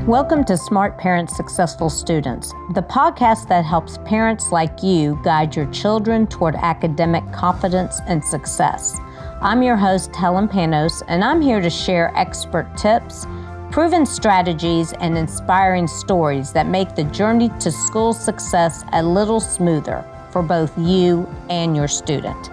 Welcome to Smart Parents, Successful Students, the podcast that helps parents like you guide your children toward academic confidence and success. I'm your host, Helen Panos, and I'm here to share expert tips, proven strategies, and inspiring stories that make the journey to school success a little smoother for both you and your student.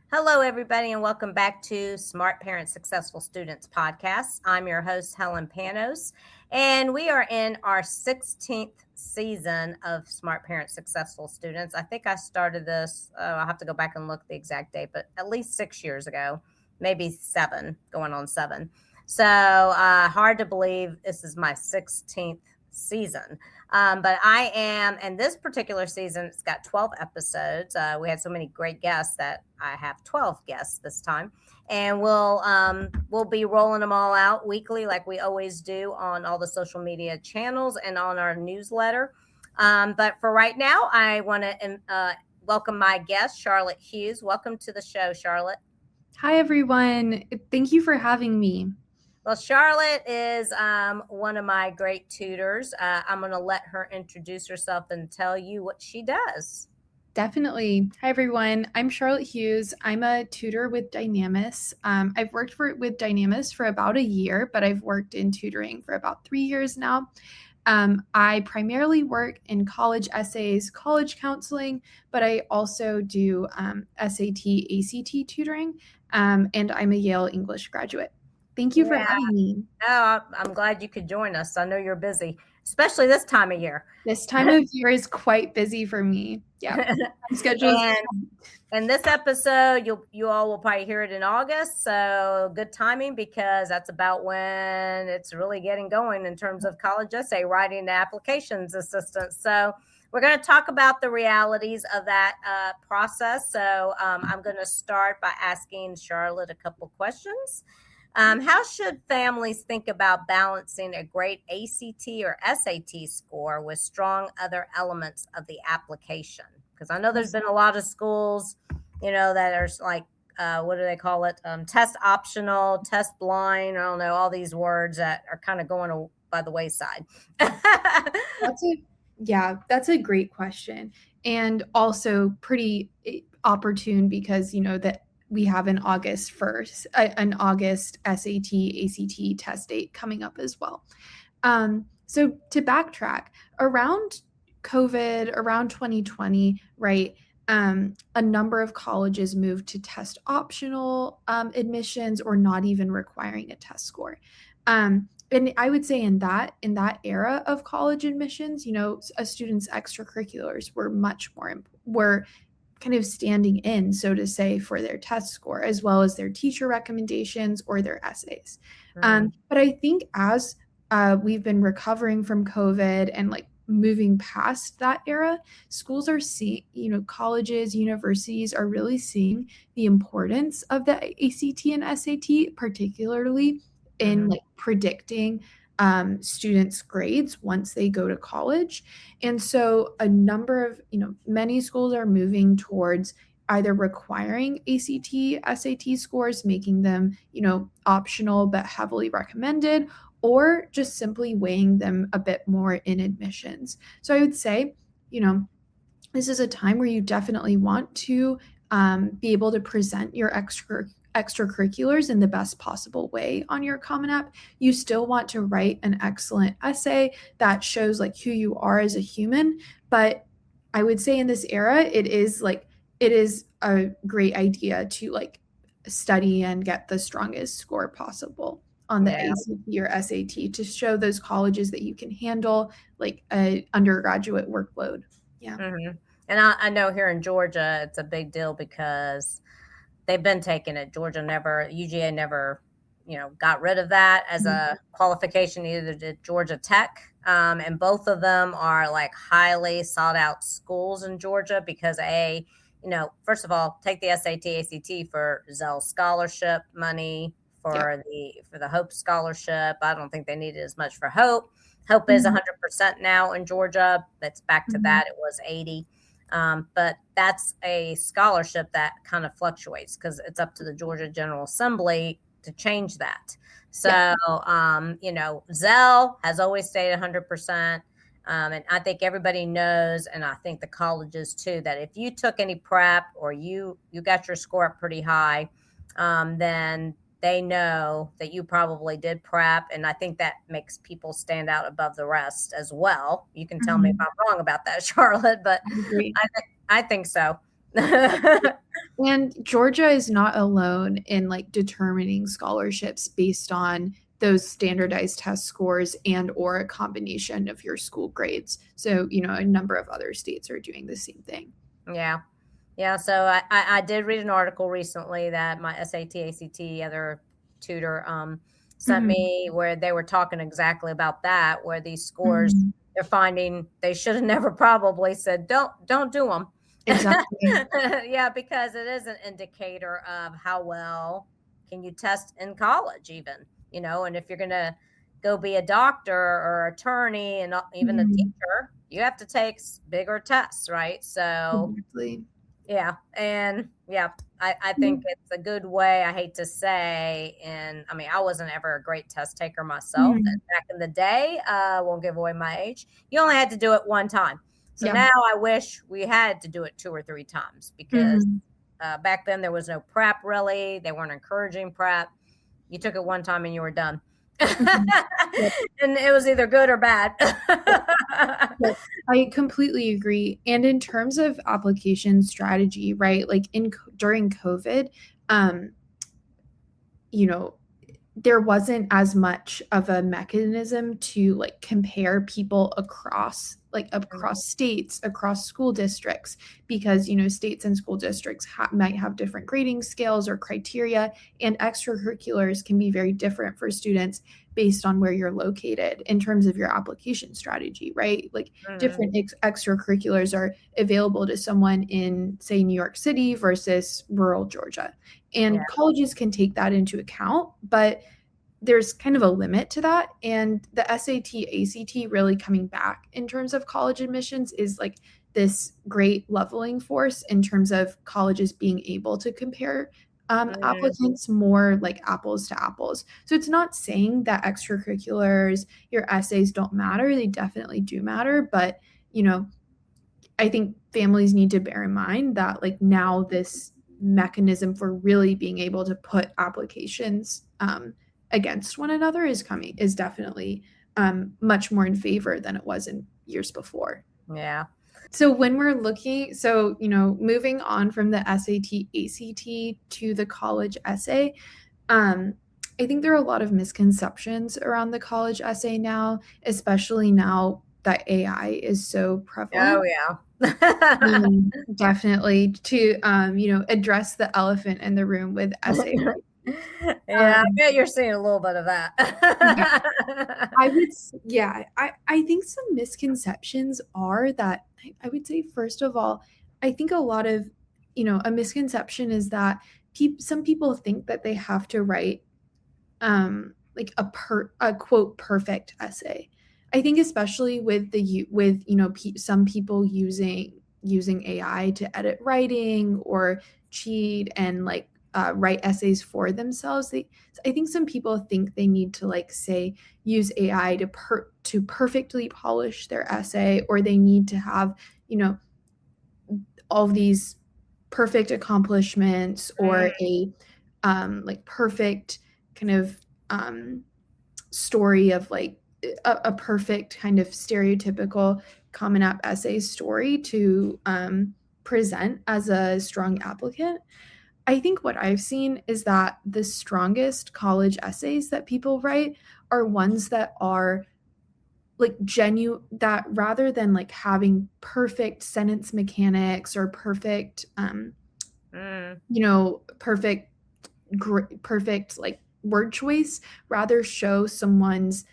Hello, everybody, and welcome back to Smart Parents, Successful Students podcast. I'm your host, Helen Panos, and we are in our 16th season of Smart Parents, Successful Students. I think I started this, I'll have to go back and look the exact date, but at least 6 years ago, maybe 7, going on 7. So hard to believe this is my 16th season. But I am, and this particular season, it's got 12 episodes. We had so many great guests that I have 12 guests this time. And we'll be rolling them all out weekly like we always do on all the social media channels and on our newsletter. But for right now, I want to welcome my guest, Charlotte Hughes. Welcome to the show, Charlotte. Hi, everyone. Thank you for having me. Well, Charlotte is one of my great tutors. I'm going to let her introduce herself and tell you what she does. Definitely. Hi, everyone. I'm Charlotte Hughes. I'm a tutor with Dynamis. I've worked with Dynamis for about a year, but I've worked in tutoring for about 3 years now. I primarily work in college essays, college counseling, but I also do SAT, ACT tutoring, and I'm a Yale English graduate. Thank you for having me. Oh, I'm glad you could join us. I know you're busy, especially this time of year. This time of year is quite busy for me. Yeah. And this episode, you all will probably hear it in August. So good timing, because that's about when it's really getting going in terms of college essay writing and applications assistance. So we're going to talk about the realities of that process. So I'm going to start by asking Charlotte a couple questions. How should families think about balancing a great ACT or SAT score with strong other elements of the application? Because I know there's been a lot of schools, that are like, what do they call it? Test optional, test blind. I don't know, all these words that are kind of going by the wayside. That's a great question. And also pretty opportune because, that we have an August SAT, ACT test date coming up as well. So to backtrack, around COVID, around 2020, right, a number of colleges moved to test optional admissions or not even requiring a test score. And I would say in that era of college admissions, a student's extracurriculars were kind of standing in, so to say, for their test score, as well as their teacher recommendations or their essays. But I think as we've been recovering from COVID and like moving past that era, schools are seeing, colleges, universities are really seeing the importance of the ACT and SAT, particularly in like predicting students' grades once they go to college. And so a number of, many schools are moving towards either requiring ACT, SAT scores, making them, optional but heavily recommended, or just simply weighing them a bit more in admissions. So I would say, this is a time where you definitely want to be able to present your extracurriculars in the best possible way on your Common App. You still want to write an excellent essay that shows like who you are as a human. But I would say in this era, it is a great idea to like study and get the strongest score possible on the ACT or SAT to show those colleges that you can handle like an undergraduate workload. Yeah. Mm-hmm. And I know here in Georgia, it's a big deal because they've been taking it. UGA never, got rid of that as a qualification. Either did Georgia Tech, and both of them are like highly sought out schools in Georgia because first of all, take the SAT, ACT for Zell scholarship money, for the Hope scholarship. I don't think they needed as much for Hope. Hope is 100% now in Georgia. That's back to that. It was 80. But that's a scholarship that kind of fluctuates because it's up to the Georgia General Assembly to change that. Yeah. So, Zell has always stayed 100%. And I think everybody knows, and I think the colleges too, that if you took any prep or you got your score up pretty high, then they know that you probably did prep. And I think that makes people stand out above the rest as well. You can tell me if Mhm. I'm wrong about that, Charlotte, but I agree. I think so. And Georgia is not alone in like determining scholarships based on those standardized test scores and or a combination of your school grades. So, a number of other states are doing the same thing. Yeah. Yeah. So I did read an article recently that my SAT, ACT, other tutor sent Mhm. me where they were talking exactly about that, where these scores Mhm. they're finding they should have never probably said don't do them. Exactly. Yeah, because it is an indicator of how well can you test in college, even, and if you're gonna go be a doctor or attorney and even a Mhm. teacher, you have to take bigger tests, right? So Exactly. yeah, and yeah, I think Mhm. it's a good way. I hate to say, and I mean, I wasn't ever a great test taker myself. Mhm. And back in the day, won't give away my age. You only had to do it one time. So Yeah. now I wish we had to do it 2 or 3 times because Mhm. back then there was no prep really. They weren't encouraging prep. You took it one time and you were done. Mhm. Yep. And it was either good or bad. Yep. I completely agree. And in terms of application strategy, right? Like during COVID, um, you know, there wasn't as much of a mechanism to like compare people across states, across school districts, because states and school districts might have different grading scales or criteria, and extracurriculars can be very different for students based on where you're located in terms of your application strategy, right? Like Mhm. different extracurriculars are available to someone in, say, New York City versus rural Georgia, Yeah. and colleges can take that into account, but there's kind of a limit to that. And the SAT, ACT really coming back in terms of college admissions is like this great leveling force in terms of colleges being able to compare Mhm. applicants more like apples to apples. So it's not saying that extracurriculars, your essays don't matter. They definitely do matter. But, you know, I think families need to bear in mind that like now this mechanism for really being able to put applications against one another is definitely much more in favor than it was in years before. Yeah. So when we're looking, moving on from the SAT, ACT to the college essay, um, I think there are a lot of misconceptions around the college essay now, especially now that AI is so Oh prevalent. yeah. Definitely to address the elephant in the room with essay Yeah, I writing. bet you're seeing a little bit of Yeah, that. I think some misconceptions are that I would say, first of all, I think a lot of, a misconception is that some people think that they have to write like a quote perfect essay. I think especially with some people using AI to edit writing or cheat and like write essays for themselves. I think some people think they need to like say use AI to perfectly polish their essay, or they need to have you know all of these perfect accomplishments or Mm, a like perfect kind of story of like a perfect kind of stereotypical Common App essay story to present as a strong applicant. I think what I've seen is that the strongest college essays that people write are ones that are like genuine, that rather than like having perfect sentence mechanics or perfect mm, perfect perfect like word choice, rather show someone's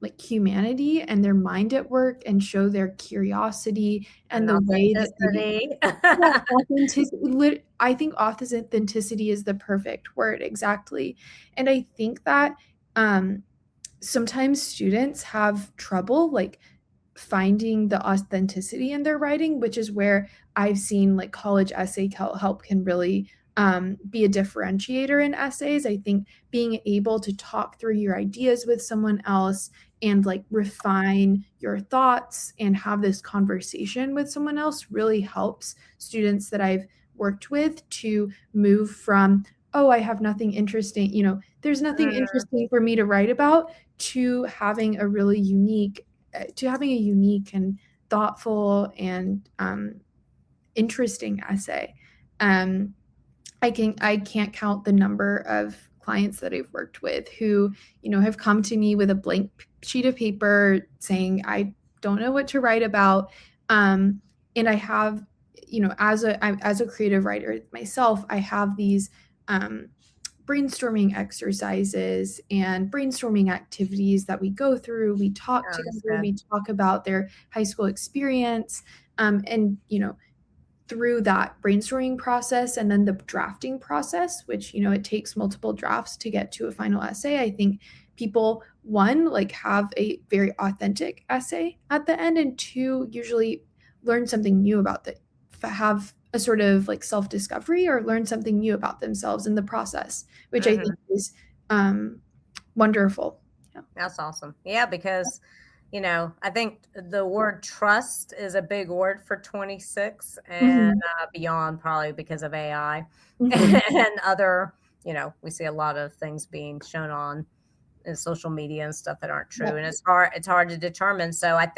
like humanity and their mind at work, and show their curiosity and and the way that they authenticity. yeah, authenticity. I think authenticity is the perfect word, exactly. And I think that um sometimes students have trouble like finding the authenticity in their writing, which is where I've seen like college essay help can really be a differentiator in essays. I think being able to talk through your ideas with someone else and like refine your thoughts and have this conversation with someone else really helps students that I've worked with to move from, oh, I have nothing interesting, there's nothing interesting for me to write about, to having a really unique, and thoughtful and interesting essay. I can't count the number of clients that I've worked with who, have come to me with a blank sheet of paper saying, I don't know what to write about. And I have, as a creative writer myself, I have these brainstorming exercises and brainstorming activities that we go through. We talk together, we talk about their high school experience, and, through that brainstorming process and then the drafting process, which, it takes multiple drafts to get to a final essay. I think people, one, like have a very authentic essay at the end, and two, usually learn something new about have a sort of like self-discovery or learn something new about themselves in the process, which I think is wonderful. Yeah. That's awesome. Yeah, because I think the word trust is a big word for 26 and beyond, probably because of AI and other, we see a lot of things being shown on in social media and stuff that aren't true. And it's hard to determine. So I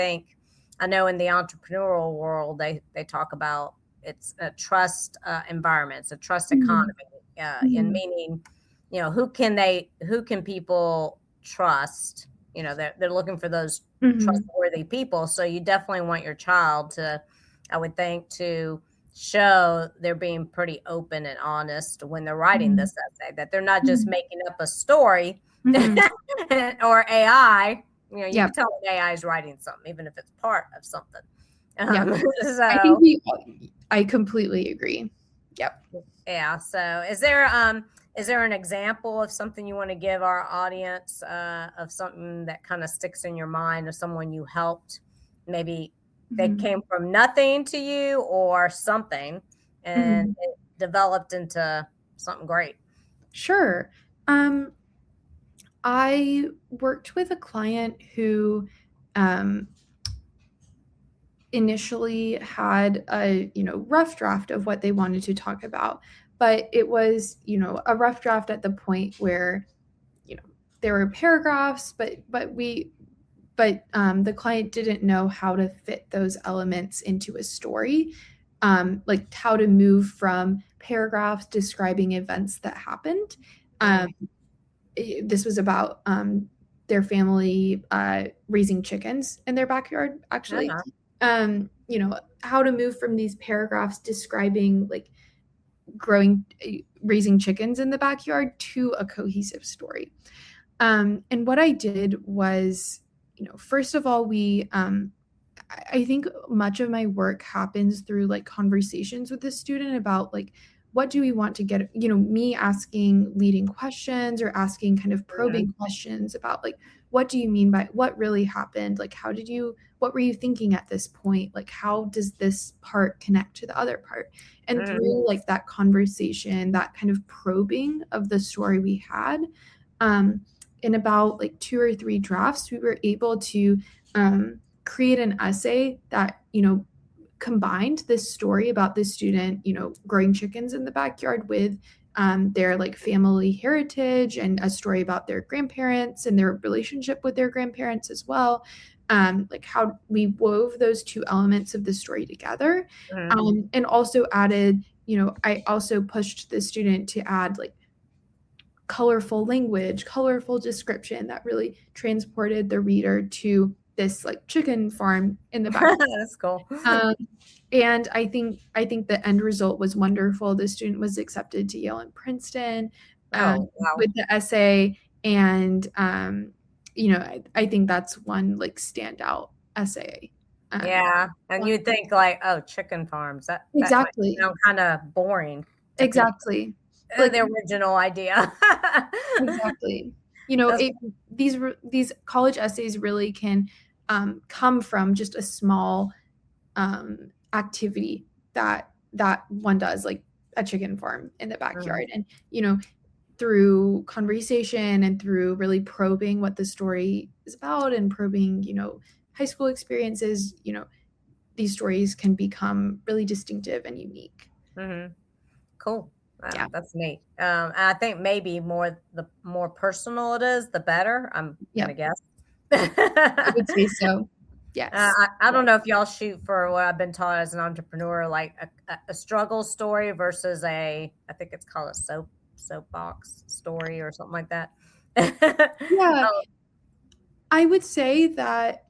know in the entrepreneurial world, they talk about it's a trust environment, it's a trust economy, in meaning, who can people trust? They're looking for those trustworthy people. So you definitely want your child to, I would think, to show they're being pretty open and honest when they're writing this essay, that they're not just making up a story or AI. You can tell when AI is writing something, even if it's part of something. So I completely agree. Yep. Yeah. So is there an example of something you want to give our audience, of something that kind of sticks in your mind, of someone you helped? Maybe they came from nothing to you or something and it developed into something great. Sure. I worked with a client who initially had a rough draft of what they wanted to talk about, but it was a rough draft at the point where there were paragraphs, but the client didn't know how to fit those elements into a story, like how to move from paragraphs describing events that happened. This was about their family raising chickens in their backyard, actually. How to move from these paragraphs describing like raising chickens in the backyard to a cohesive story. And what I did was, first of all, I think much of my work happens through like conversations with the student about like, what do we want to get, me asking leading questions or asking kind of probing questions about like, what do you mean by what really happened? Like, what were you thinking at this point? Like, how does this part connect to the other part? And through like that conversation, that kind of probing of the story we had, in about like 2 or 3 drafts, we were able to create an essay that, combined this story about the student, growing chickens in the backyard with their like family heritage and a story about their grandparents and their relationship with their grandparents as well. Like how we wove those 2 elements of the story together. And also added, I also pushed the student to add like colorful language, colorful description that really transported the reader to this like chicken farm in the back. That's cool. And I think the end result was wonderful. The student was accepted to Yale and Princeton with the essay. And, I think that's one like standout essay. And you'd think like, oh, chicken farms. That exactly. That might sound kind of boring. Exactly. Like the original idea. Exactly. These college essays really can come from just a small activity that one does, like a chicken farm in the backyard. And, through conversation and through really probing what the story is about and probing, high school experiences, these stories can become really distinctive and unique. Cool. Yeah. That's neat. I think maybe the more personal it is, the better. I'm gonna guess. I would say so. Yes. I don't know if y'all shoot for what I've been taught as an entrepreneur, like a struggle story versus I think it's called a soapbox story or something like that. Yeah. I would say that,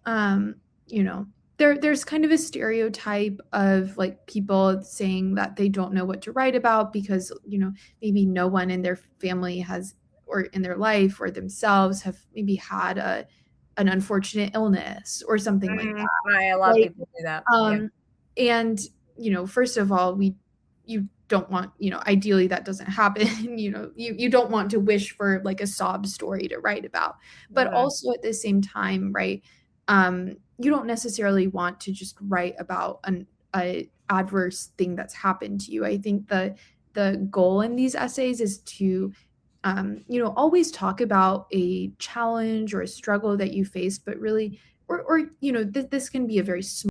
there's kind of a stereotype of like people saying that they don't know what to write about because, maybe no one in their family has, or in their life or themselves have maybe had an unfortunate illness or something like that. Right, a lot of people do that. And, first of all, you don't want, ideally that doesn't happen. You don't want to wish for like a sob story to write about, but also at the same time, right, you don't necessarily want to just write about a adverse thing that's happened to you. I think the goal in these essays is to always talk about a challenge or a struggle that you faced, but really, or this can be a very small